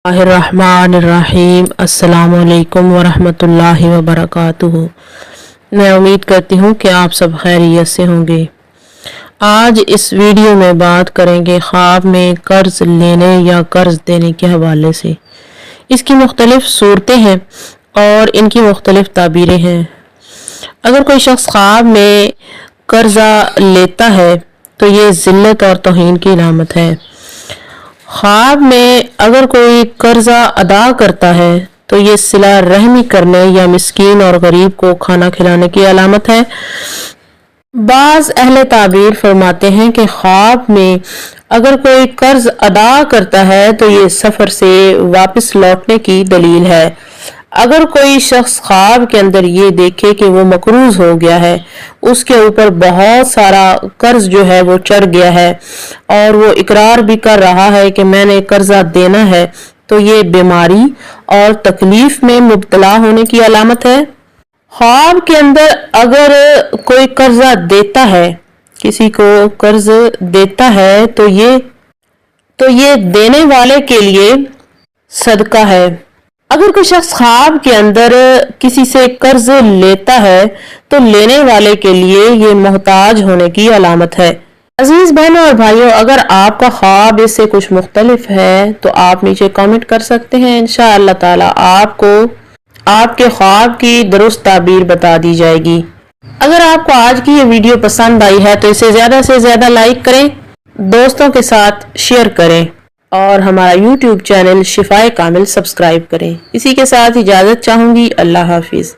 रहमानिर्रहीम। अस्सलामुअलैकुम वरहमतुल्लाहि वबरकातुहू। मैं उम्मीद करती हूँ कि आप सब खैरियत से होंगे। आज इस वीडियो में बात करेंगे ख्वाब में कर्ज लेने या कर्ज देने के हवाले से। इसकी मुख्तलिफ सूरतें हैं और इनकी मुख्तलिफ ताबीरें हैं। अगर कोई शख्स ख्वाब में कर्जा लेता है तो ये ज़िल्लत और तौहीन की अलामत है। ख्वाब में अगर कोई कर्जा अदा करता है तो ये सिला रहमी करने या मिस्कीन और गरीब को खाना खिलाने की अलामत है। बाज़ अहले ताबीर फरमाते हैं कि ख्वाब में अगर कोई कर्ज अदा करता है तो ये सफ़र से वापस लौटने की दलील है। अगर कोई शख्स ख्वाब के अंदर ये देखे कि वो मकरूज हो गया है, उसके ऊपर बहुत सारा कर्ज जो है वो चढ़ गया है और वो इकरार भी कर रहा है कि मैंने कर्जा देना है, तो ये बीमारी और तकलीफ में मुब्तला होने की अलामत है। ख्वाब के अंदर अगर कोई कर्जा देता है, किसी को कर्ज देता है तो ये देने वाले के लिए सदका है। अगर कोई शख्स ख्वाब के अंदर किसी से कर्ज लेता है तो लेने वाले के लिए ये मोहताज होने की अलामत है। अजीज बहनों और भाइयों, अगर आपका ख्वाब इससे कुछ मुख्तलिफ है तो आप नीचे कमेंट कर सकते हैं। इंशाअल्लाह ताला आपको आपके ख्वाब की दुरुस्त ताबीर बता दी जाएगी। अगर आपको आज की ये वीडियो पसंद आई है तो इसे ज़्यादा से ज़्यादा लाइक करें, दोस्तों के साथ शेयर करें और हमारा YouTube चैनल शिफाए कामिल सब्सक्राइब करें। इसी के साथ इजाज़त चाहूँगी। अल्लाह हाफिज़।